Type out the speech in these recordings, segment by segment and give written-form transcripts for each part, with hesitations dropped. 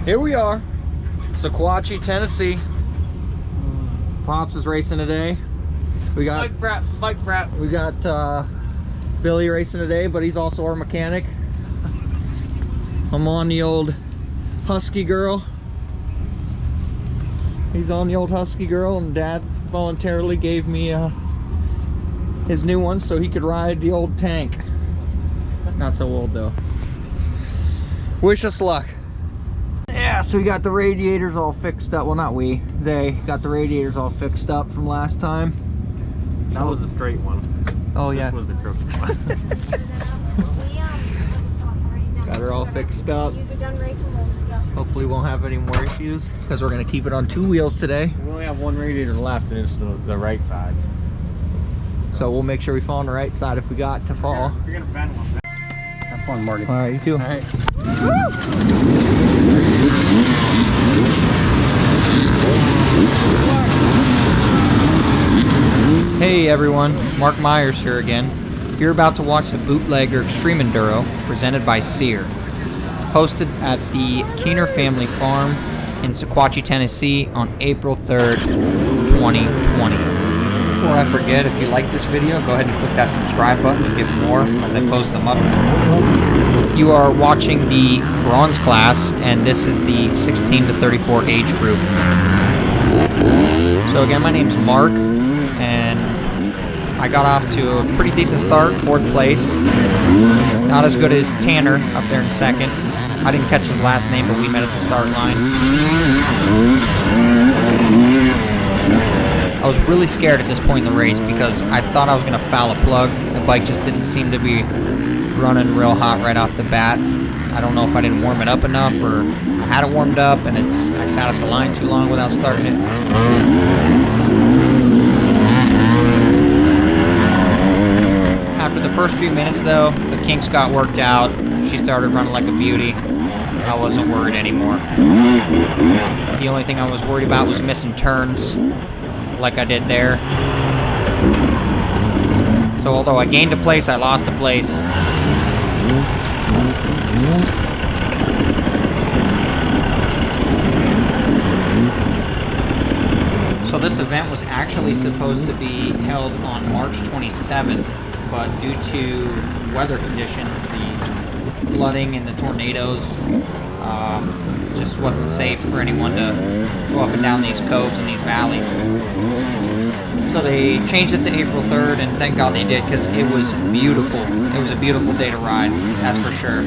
Here we are, Sequatchie, Tennessee. Pops is racing today. We got bike wrap. We got Billy racing today, but he's also our mechanic. I'm on the old Husky Girl. He's on the old Husky Girl, and Dad voluntarily gave me his new one so he could ride the old tank. Not so old though. Wish us luck. Yeah, so we got the radiators all fixed up. Well, not we. They got the radiators all fixed up from last time. That was the straight one. Oh yeah. This was the crooked one. Got her all fixed up. Hopefully we won't have any more issues because we're going to keep it on 2 wheels today. We only have one radiator left, and it's the right side. So we'll make sure we fall on the right side if we got to fall. You're going to bend one. Have fun, Marty. All right, you too. All right. Hey everyone, Mark Myers here again. You're about to watch the Bootlegger Extreme Enduro presented by S.E.E.R. Hosted at the Keener Family Farm in Sequatchie, Tennessee on April 3rd, 2020. Before I forget, if you like this video, go ahead and click that subscribe button to get more as I post them up. You are watching the bronze class, and this is the 16 to 34 age group. So again, my name's Mark, and I got off to a pretty decent start, 4th place. Not as good as Tanner up there in 2nd. I didn't catch his last name, but we met at the start line. I was really scared at this point in the race because I thought I was going to foul a plug. The bike just didn't seem to be running real hot right off the bat. I don't know if I didn't warm it up enough or I had it warmed up and I sat at the line too long without starting it. After the first few minutes though, the kinks got worked out. She started running like a beauty. I wasn't worried anymore. The only thing I was worried about was missing turns, like I did there. So although I gained a place, I lost a place. So this event was actually supposed to be held on March 27th, but due to weather conditions, the flooding and the tornadoes, just wasn't safe for anyone to go up and down these coves and these valleys. So they changed it to April 3rd, and thank God they did, because it was beautiful. It was a beautiful day to ride, that's for sure.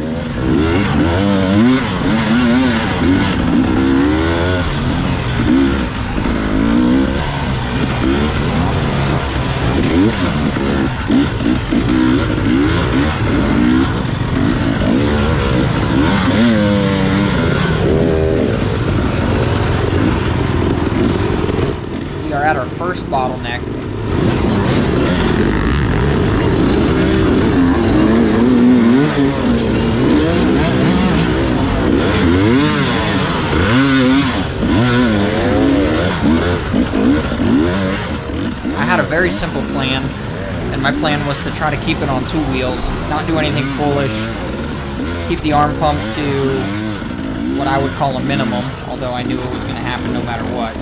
We are at our first bottleneck. I had a very simple plan, and my plan was to try to keep it on 2 wheels, not do anything foolish, keep the arm pump to what I would call a minimum, although I knew it was going to happen no matter what.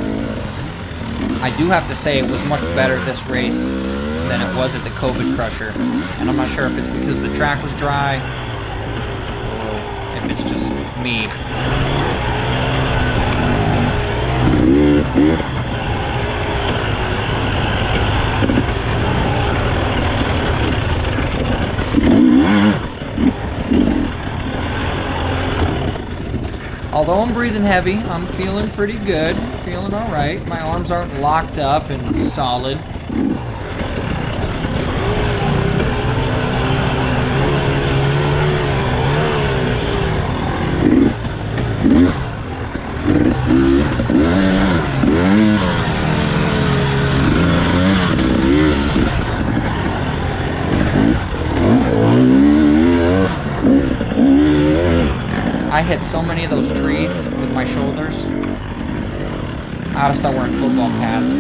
I do have to say it was much better this race than it was at the COVID Crusher, and I'm not sure if it's because the track was dry or if it's just me. Although I'm breathing heavy, I'm feeling pretty good, feeling all right. My arms aren't locked up and solid. I hit so many of those trees with my shoulders. I ought to start wearing football pads.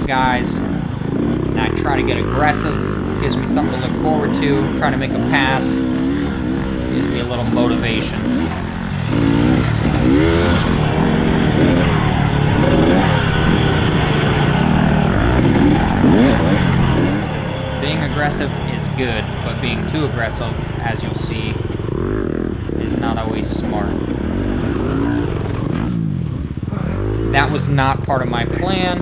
some guys, and I try to get aggressive. Gives me something to look forward to. Trying to make a pass. Gives me a little motivation. Being aggressive is good, but being too aggressive, as you'll see, is not always smart. That was not part of my plan.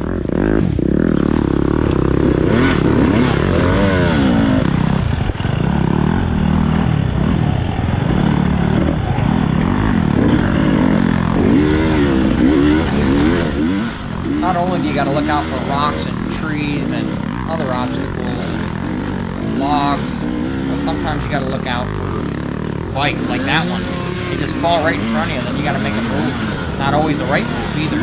Not only do you got to look out for rocks and trees and other obstacles and logs, but sometimes you got to look out for bikes like that one. They just fall right in front of you, then you got to make a move. Not always the right move either.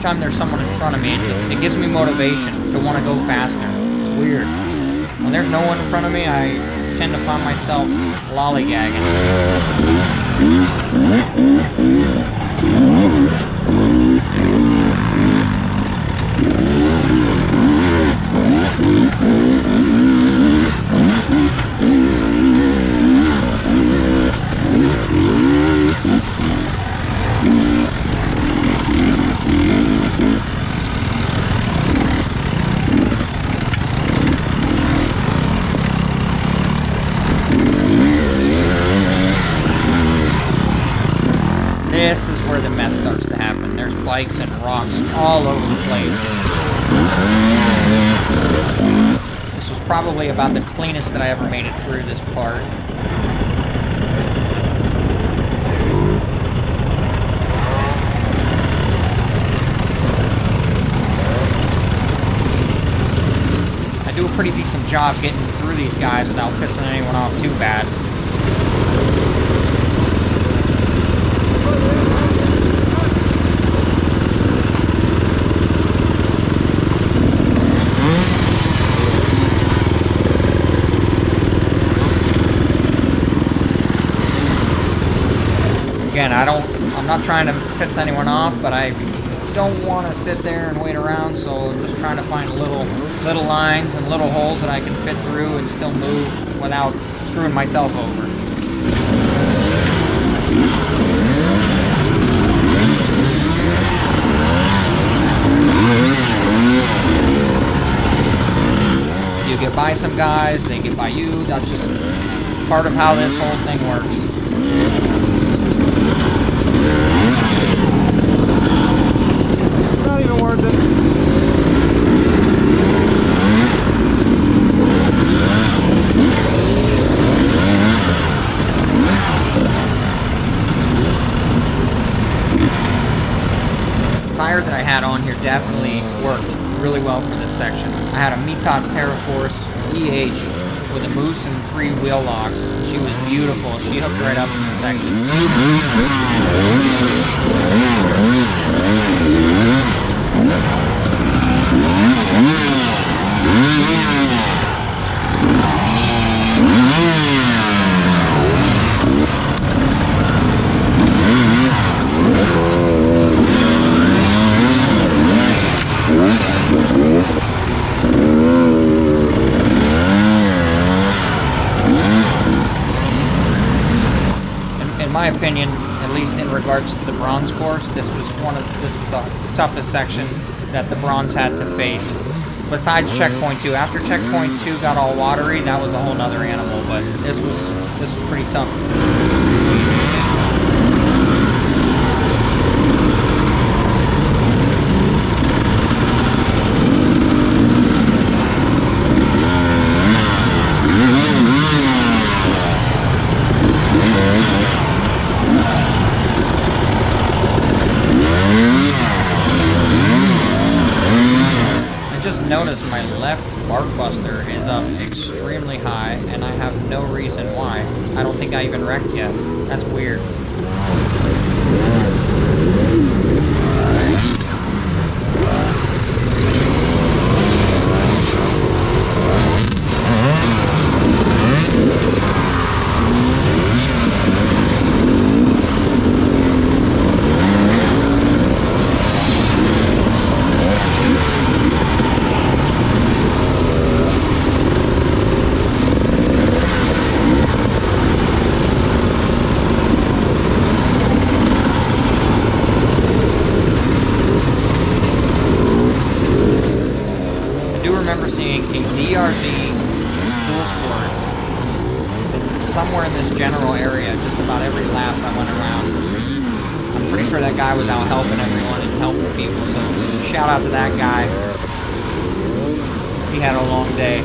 Time there's someone in front of me, it gives me motivation to want to go faster. It's weird. When there's no one in front of me, I tend to find myself lollygagging. This is where the mess starts to happen. There's bikes and rocks all over the place. This was probably about the cleanest that I ever made it through this part. I do a pretty decent job getting through these guys without pissing anyone off too bad. Again, I'm not trying to piss anyone off, but I don't want to sit there and wait around, so I'm just trying to find little lines and little holes that I can fit through and still move without screwing myself over. You get by some guys, they get by you. That's just part of how this whole thing works. Not even worth it. The tire that I had on here definitely worked really well for this section. I had a Mitas Terraforce EH with a Mousse and 3 wheel locks. She was beautiful. She hooked right up in the section. In my opinion, at least in regards to the bronze course, this was the toughest section that the bronze had to face. Besides checkpoint 2, after checkpoint 2 got all watery, that was a whole nother animal. But this was pretty tough. I don't think I even wrecked yet. That's weird. Somewhere in this general area, just about every lap I went around. I'm pretty sure that guy was out helping everyone and helping people, so shout out to that guy. He had a long day.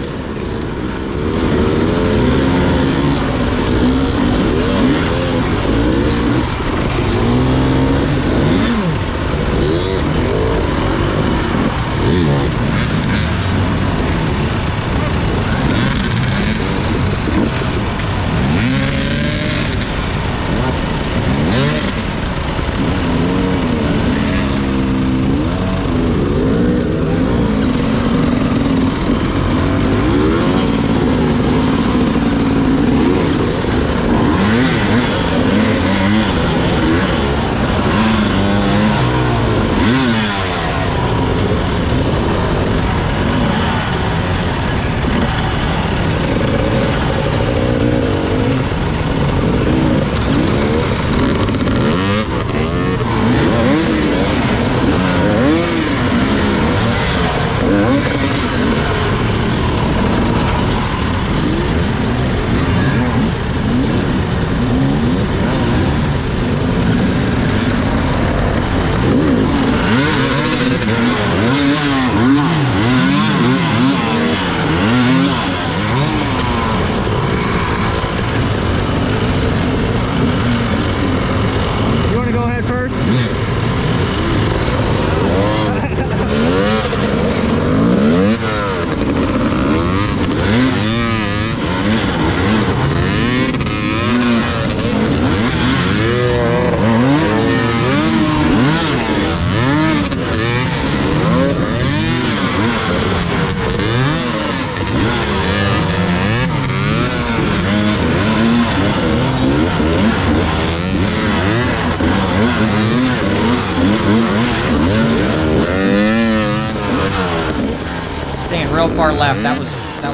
Real far left. That was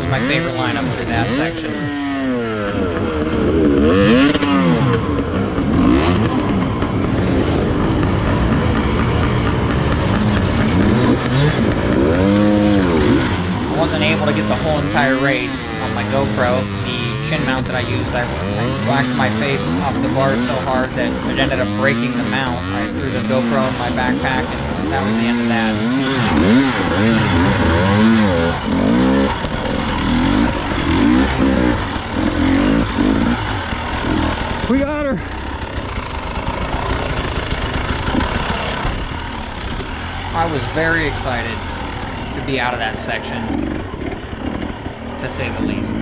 my favorite lineup through that section. I wasn't able to get the whole entire race on my GoPro. The chin mount that I used, I whacked my face off the bars so hard that it ended up breaking the mount. I threw the GoPro in my backpack, and that was the end of that. We got her! I was very excited to be out of that section, to say the least.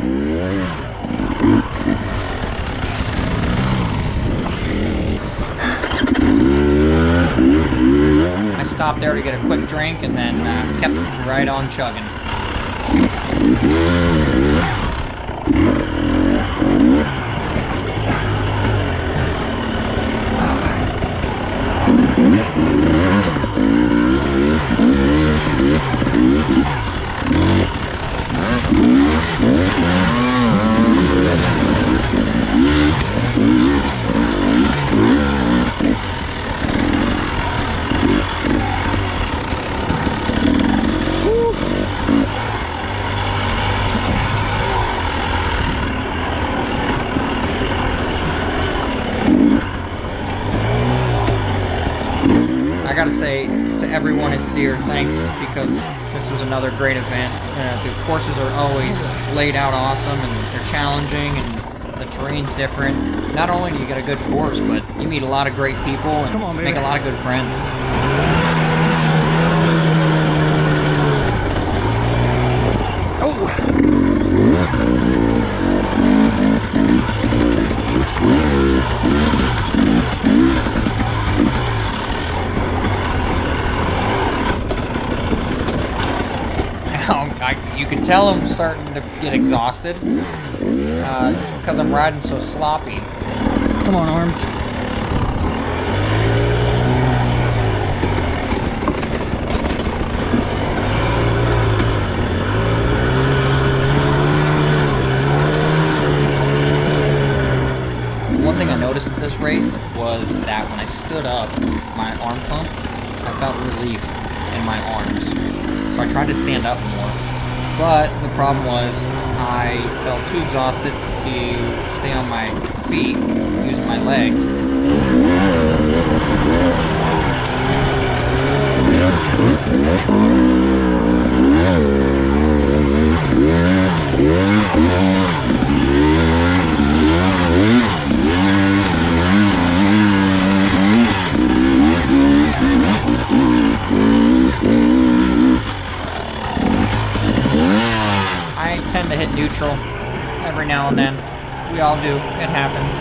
I stopped there to get a quick drink and then kept right on chugging. I gotta say to everyone at S.E.E.R, thanks, because this was another great event. The courses are always laid out awesome, and they're challenging, and the terrain's different. Not only do you get a good course, but you meet a lot of great people and make a lot of good friends. Oh! You can tell I'm starting to get exhausted, just because I'm riding so sloppy. Come on, arms. One thing I noticed at this race was that when I stood up, my arm pump, I felt relief in my arms. So I tried to stand up more. But the problem was I felt too exhausted to stay on my feet using my legs. I tend to hit neutral every now and then. We all do. It happens.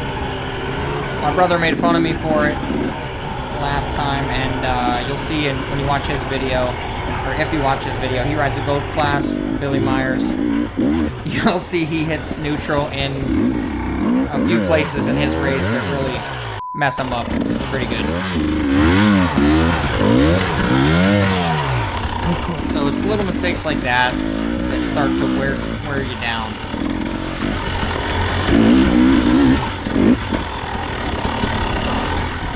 My brother made fun of me for it last time, and you'll see when you watch his video, or if you watch his video, he rides a gold class, Billy Myers. You'll see he hits neutral in a few places in his race that really mess him up pretty good. So it's little mistakes like that that start to wear you down.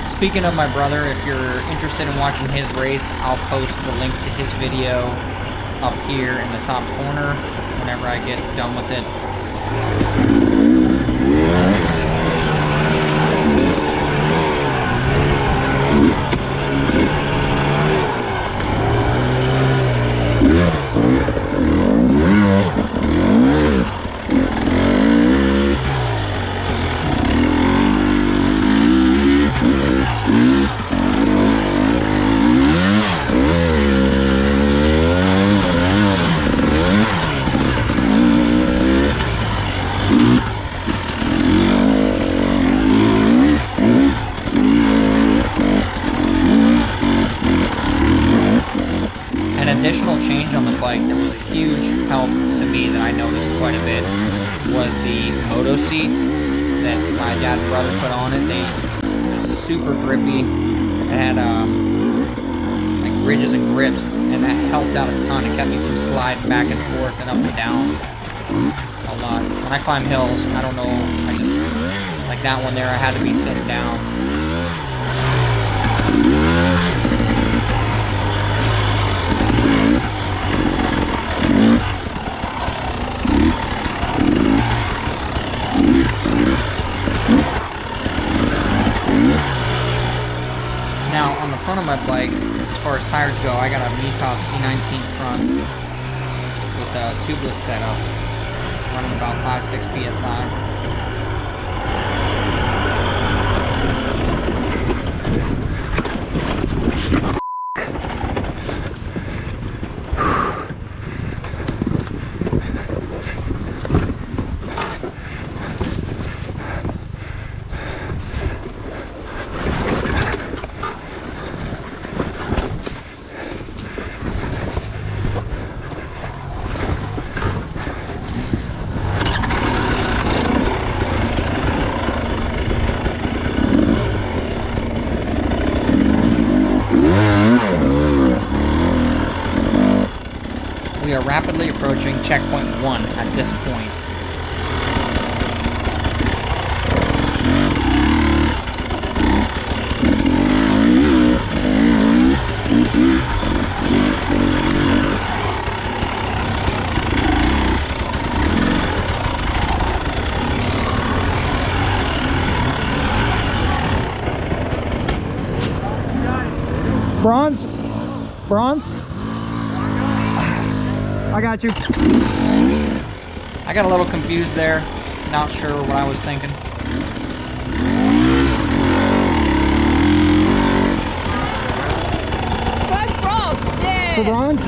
Speaking of my brother, if you're interested in watching his race, I'll post the link to his video up here in the top corner whenever I get done with it. Additional change on the bike that was a huge help to me that I noticed quite a bit was the Motoseat that my dad and brother put on it. It was super grippy. It had like ridges and grips, and that helped out a ton. It kept me from sliding back and forth and up and down a lot. When I climb hills, I don't know, I just, like that one there, I had to be sitting down. Now, on the front of my bike, as far as tires go, I got a Mitas C19 front with a Tubliss setup, running about 5-6 PSI. We are rapidly approaching checkpoint 1 at this point. Bronze? Bronze? I got you. I got a little confused there. Not sure what I was thinking. First bronze! Yeah! For bronze?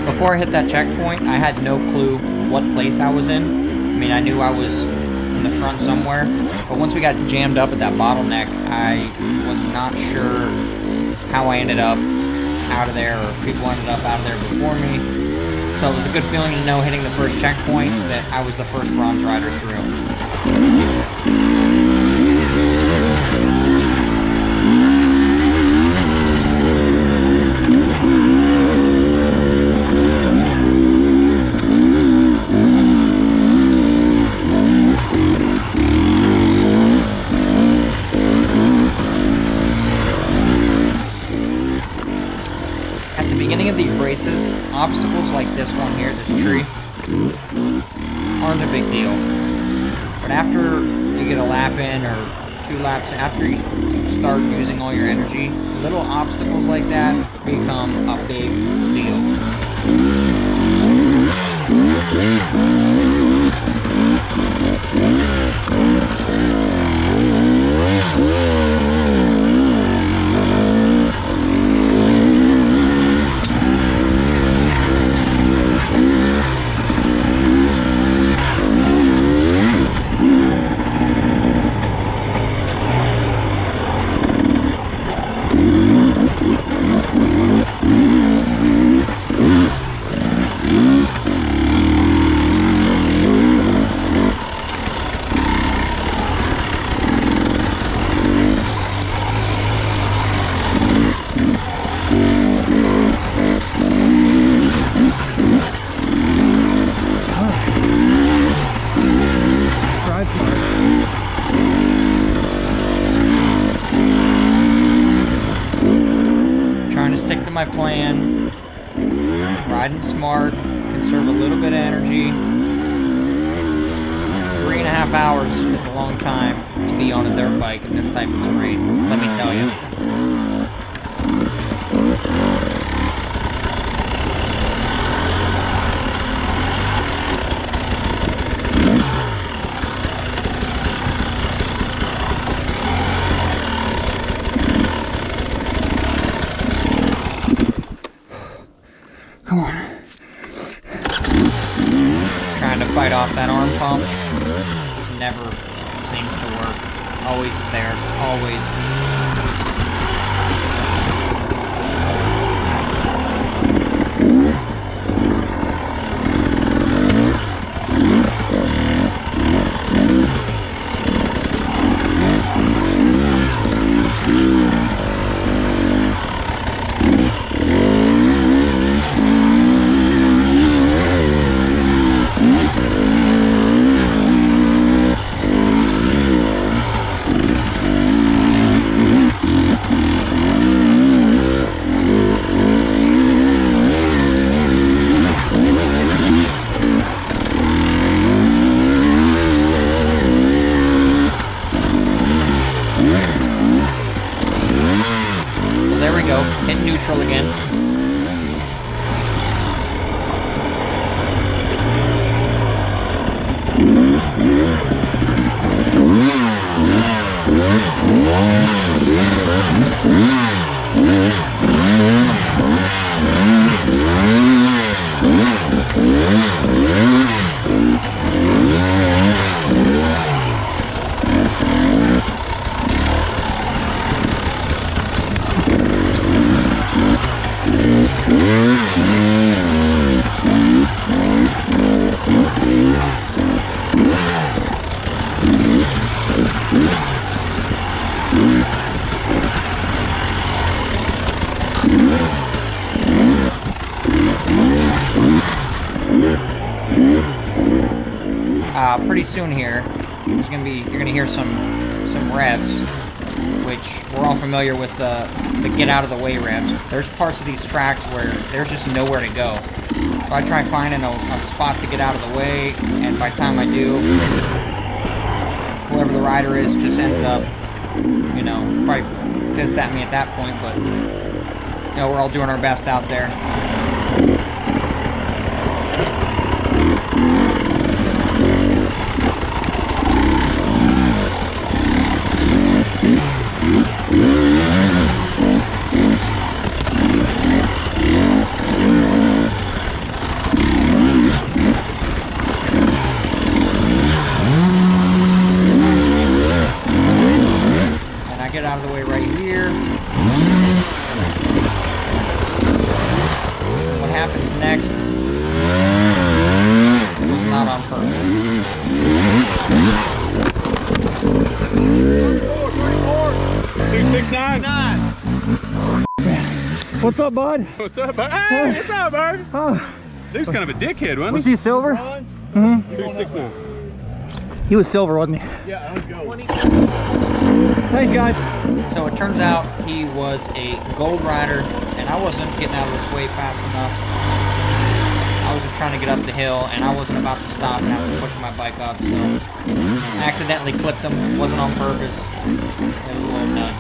Before I hit that checkpoint, I had no clue what place I was in. I mean, I knew I was in the front somewhere, but once we got jammed up at that bottleneck, I was not sure how I ended up out of there, or if people ended up out of there before me. So it was a good feeling to know hitting the first checkpoint that I was the first bronze rider through. At the beginning of these races, obstacles like this one here, this tree, aren't a big deal. But after you get a lap in, or 2 laps, after you start using all your energy, little obstacles like that become a big deal. Stick to my plan, riding smart, conserve a little bit of energy. 3.5 hours is a long time to be on a dirt bike in this type of terrain, let me tell you. Come on. Trying to fight off that arm pump just never seems to work. Always there, always. Hit neutral again. Pretty soon here, you're gonna hear some revs, which we're all familiar with the get out of the way revs. There's parts of these tracks where there's just nowhere to go. So I try finding a spot to get out of the way, and by the time I do, whoever the rider is just ends up, you know, probably pissed at me at that point, but you know, we're all doing our best out there. Get out of the way right here. What's up, bud? What's up, bud? Hey, what's up, bud? Oh, Dude's kind of a dickhead, wasn't was he? he silver? 269. He was silver, wasn't he? Yeah, let's go. Thanks, guys. So it turns out he was a gold rider, and I wasn't getting out of his way fast enough. I was just trying to get up the hill, and I wasn't about to stop, and I was pushing my bike up, so I accidentally clipped him. It wasn't on purpose. It was a little nudge.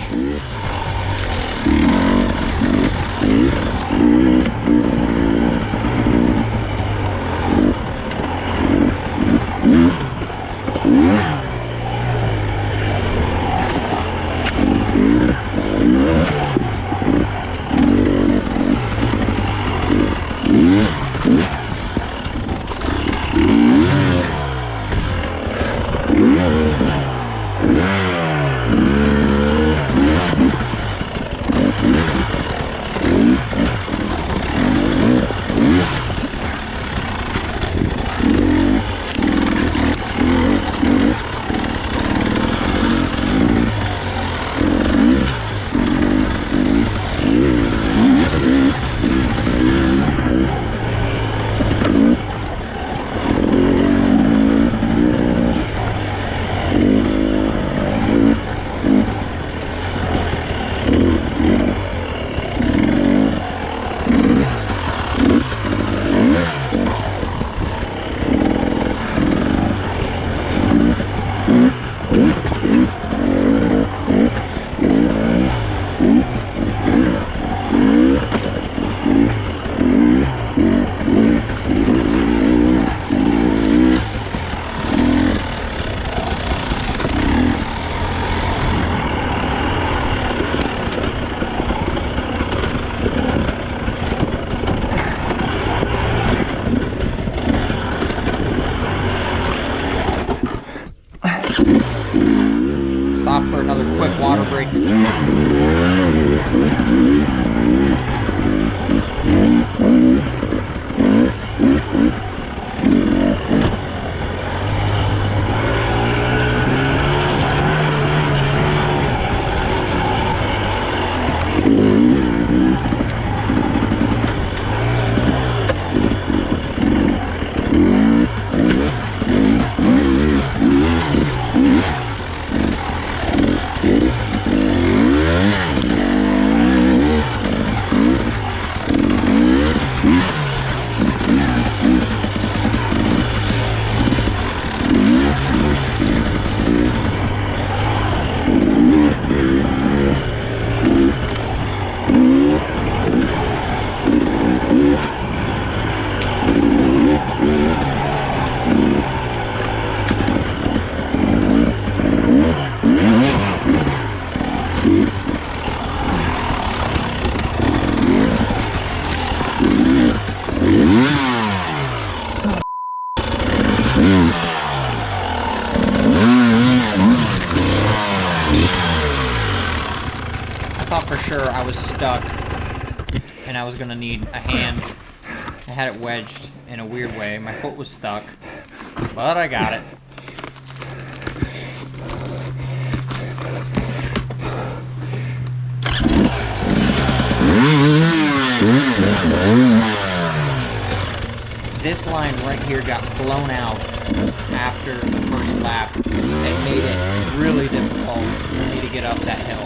Stop for another quick water break. For sure I was stuck and I was gonna need a hand. I had it wedged in a weird way. My foot was stuck, but I got it. This line right here got blown out after the first lap. It made it really difficult for me to get up that hill.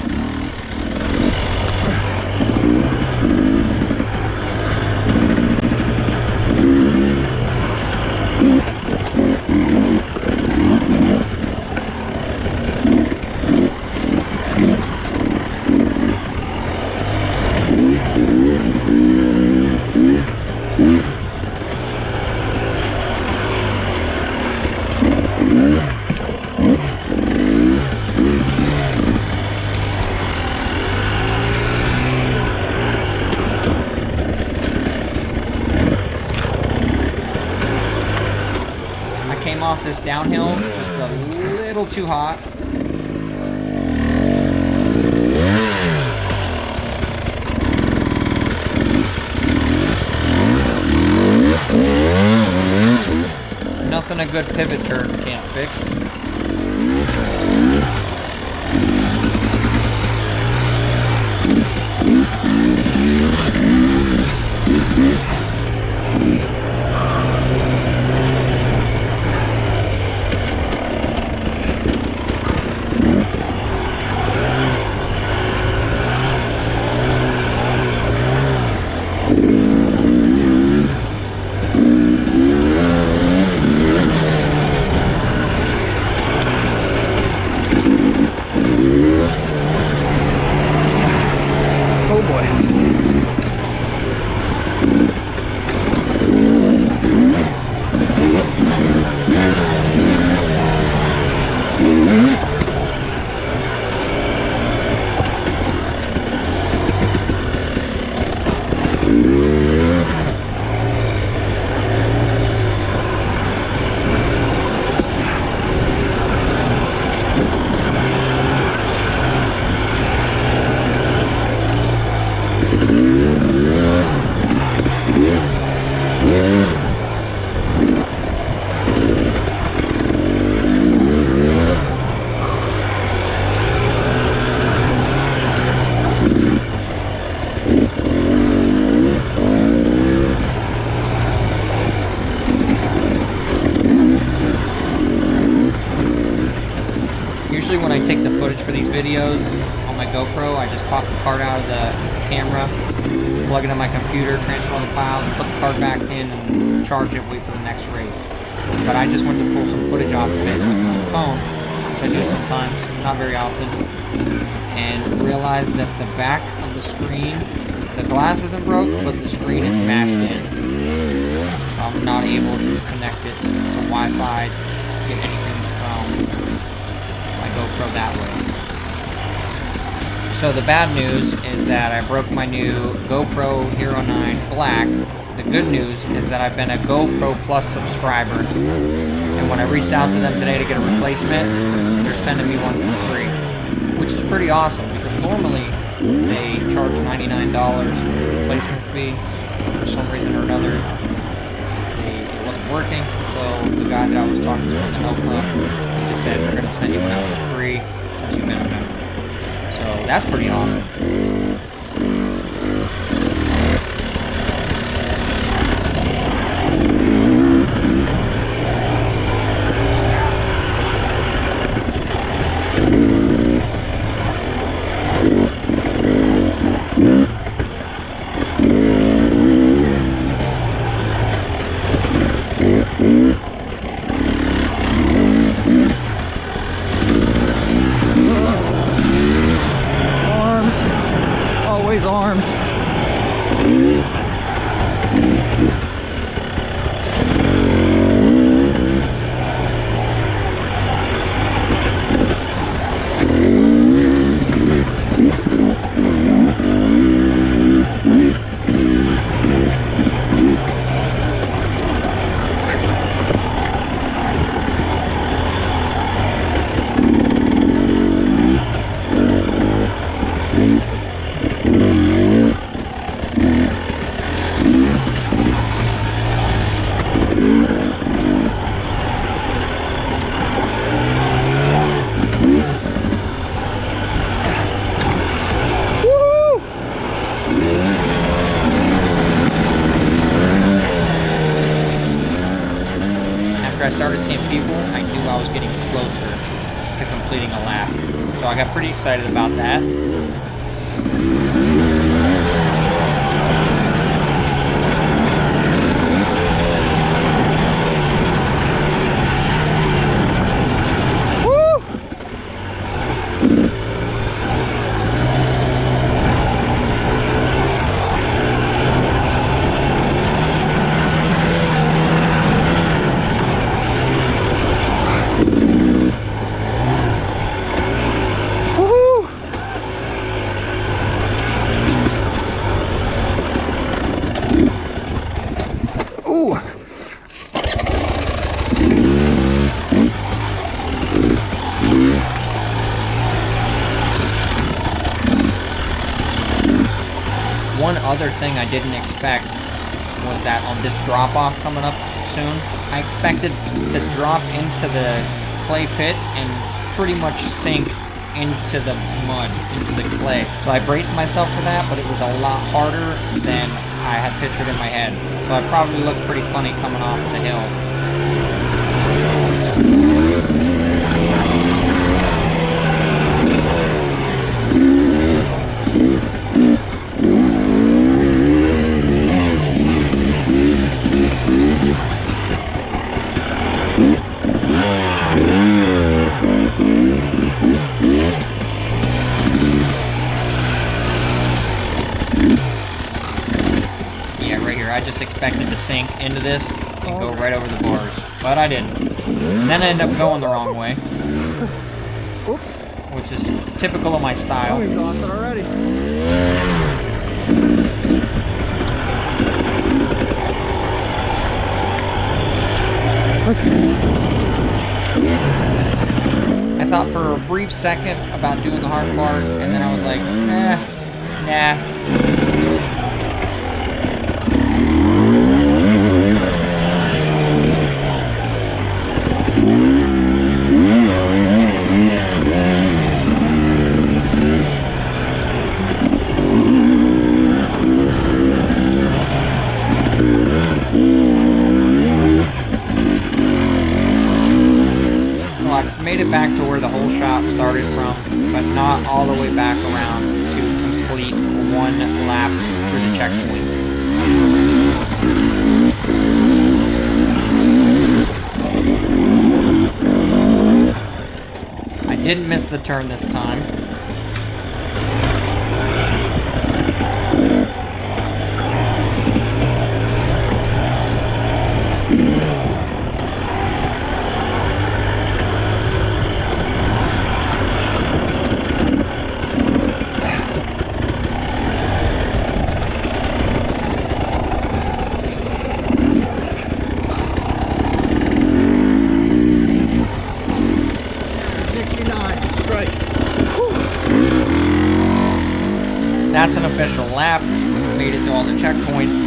Off this downhill just a little too hot. Nothing a good pivot turn can't fix. Oh boy. Usually when I take the footage for these videos on my GoPro, I just pop the card out of the camera, plug it in my computer, transfer all the files, put the card back in, and charge it, wait for the next race. But I just wanted to pull some footage off of it with my phone, which I do sometimes, not very often, and realized that the back of the screen, the glass isn't broke, but the screen is mashed in. I'm not able to connect it to Wi-Fi, get anything from my GoPro that way. So the bad news is that I broke my new GoPro Hero 9 Black. The good news is that I've been a GoPro Plus subscriber, and when I reached out to them today to get a replacement, they're sending me one for free, which is pretty awesome because normally they charge $99 for the replacement fee. For some reason or another, it wasn't working, so the guy that I was talking to in the help club, he just said, we're going to send you one out for free since you've been a member. So that's pretty awesome. Arms. After I started seeing people, I knew I was getting closer to completing a lap. So I got pretty excited about that. One other thing I didn't expect was that on this drop-off coming up soon, I expected to drop into the clay pit and pretty much sink into the mud, into the clay. So I braced myself for that, but it was a lot harder than I had pictured in my head. So I probably looked pretty funny coming off the hill. Yeah, right here. I just expected to sink into this and go right over the bars, but I didn't. And then I ended up going the wrong way, which is typical of my style. I'm exhausted already. I thought for a brief second about doing the hard part, and then I was like, nah. Made it back to where the whole shot started from, but not all the way back around to complete one lap through the checkpoints. I didn't miss the turn this time. That's an official lap. Made it to all the checkpoints.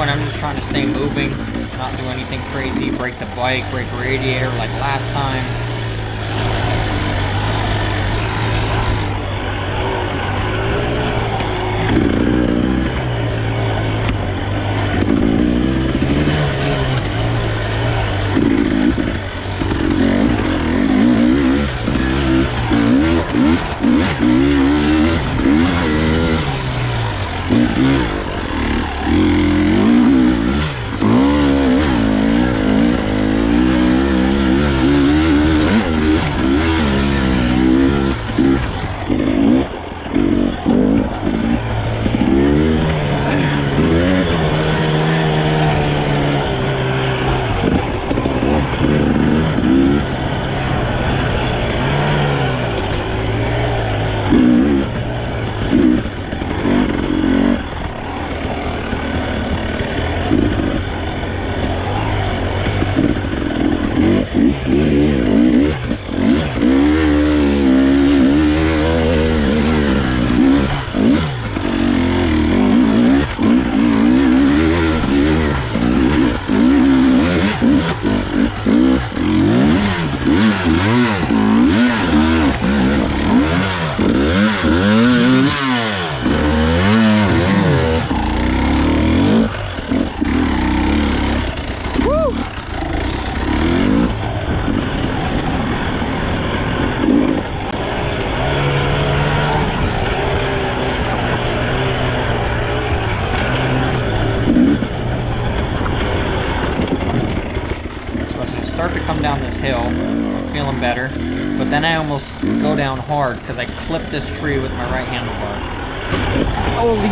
I'm just trying to stay moving, not do anything crazy, break the bike, break radiator like last time. Start to come down this hill, I'm feeling better, but then I almost go down hard because I clipped this tree with my right handlebar. Holy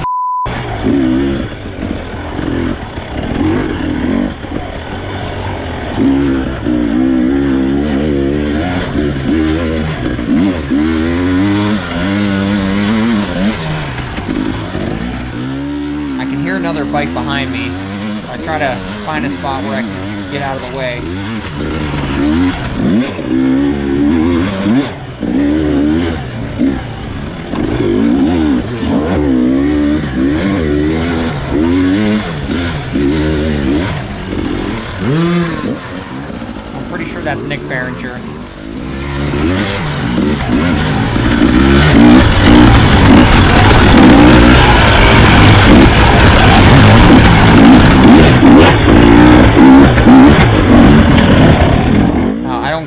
I can hear another bike behind me. I try to find a spot where I can get out of the way. I'm pretty sure that's Nick Farringer.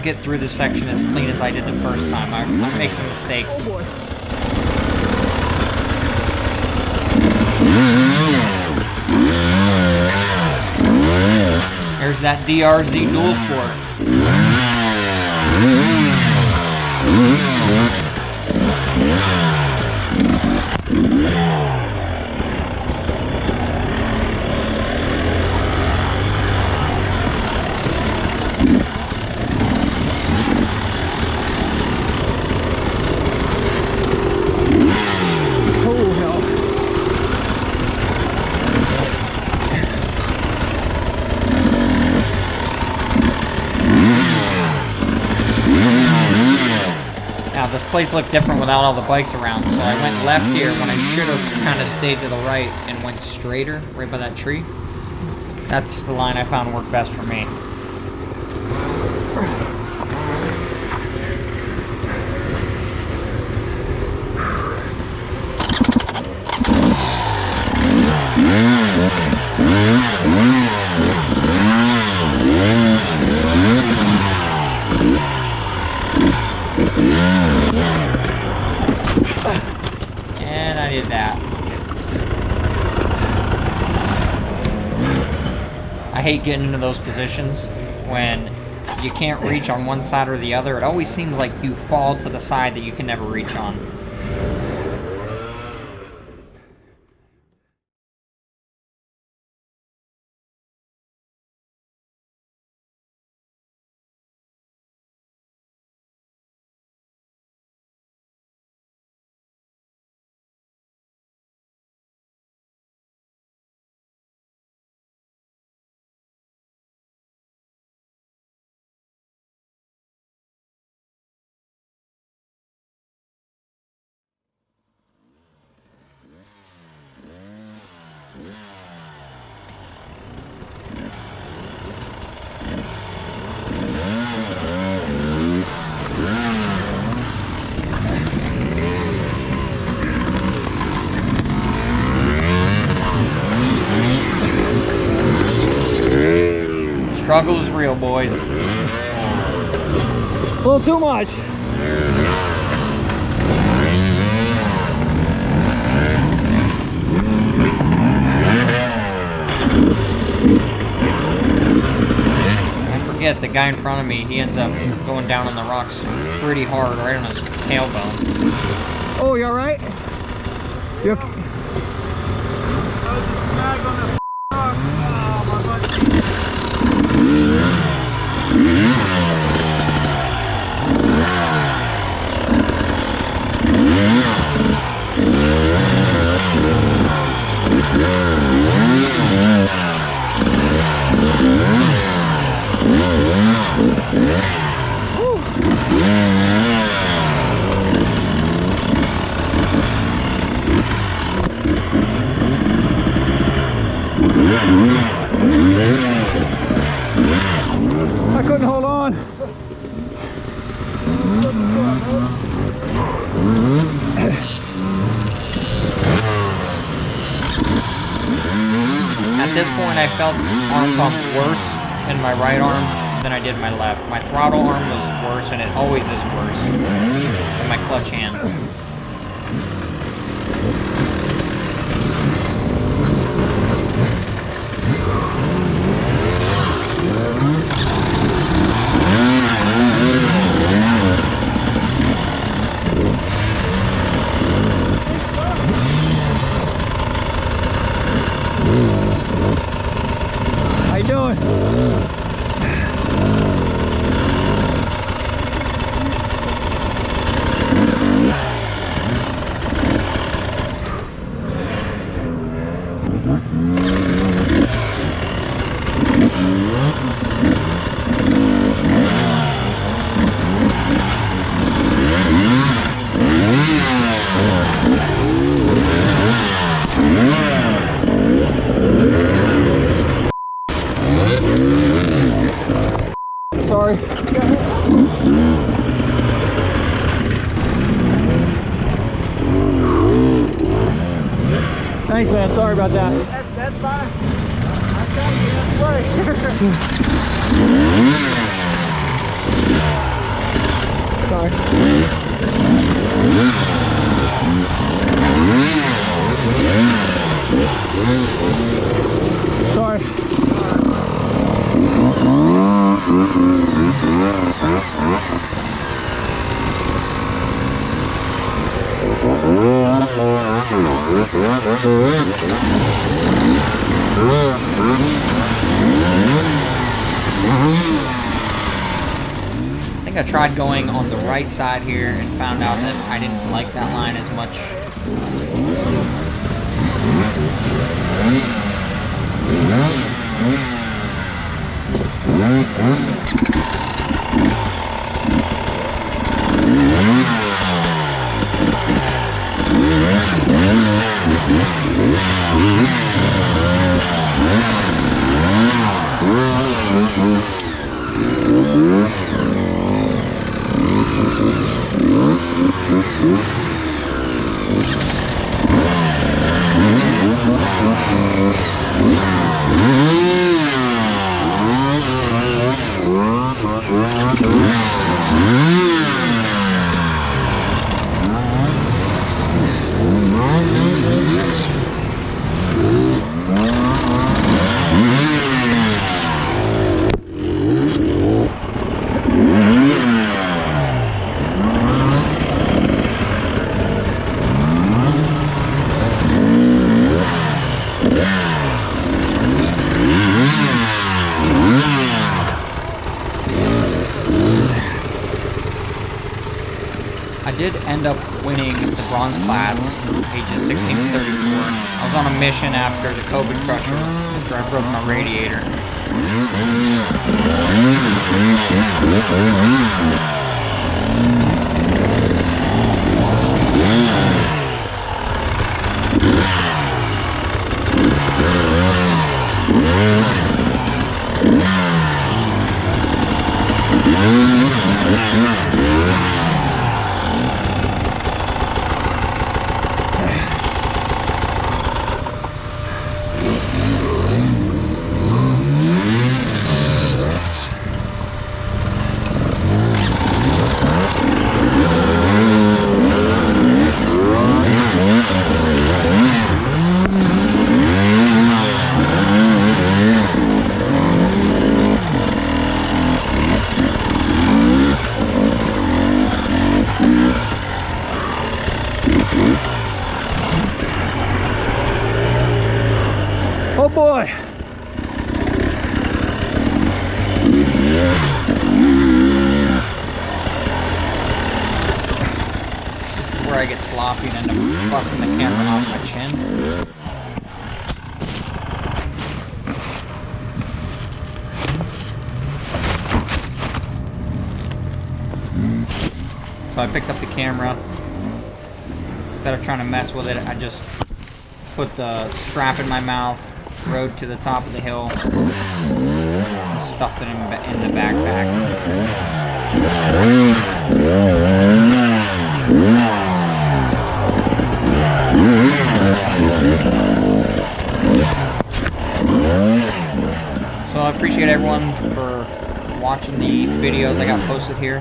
Get through this section as clean as I did the first time. I make some mistakes. boy. There's that DRZ dual sport. This place looked different without all the bikes around, so I went left here when I should have kind of stayed to the right and went straighter, right by that tree. That's the line I found worked best for me. And I did that. I hate getting into those positions when you can't reach on one side or the other. It always seems like you fall to the side that you can never reach on. Struggle is real, boys. A little too much. I forget, the guy in front of me, he ends up going down on the rocks pretty hard, right on his tailbone. Oh, you alright? You okay? find I felt arm pump worse in my right arm than I did my left. My throttle arm was worse, and it always is worse than my clutch hand. How you doing? Sorry. Thanks, man. Sorry about that. That's fine. I got you this way. Sorry. Sorry. I think I tried going on the right side here and found out that I didn't like that line as much. I did end up winning the bronze class, ages 16 to 34. I was on a mission after the COVID crusher, after I broke my radiator. Oh boy. This is where I get sloppy and end up busting the camera off my chin. So I picked up the camera. Instead of trying to mess with it, I just put the strap in my mouth, rode to the top of the hill, and stuffed it in the backpack. So I appreciate everyone for watching the videos I got posted here.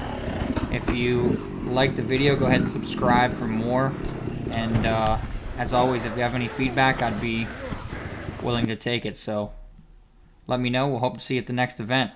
If you like the video, go ahead and subscribe for more. And as always, if you have any feedback, I'd be willing to take it. So let me know. We'll hope to see you at the next event.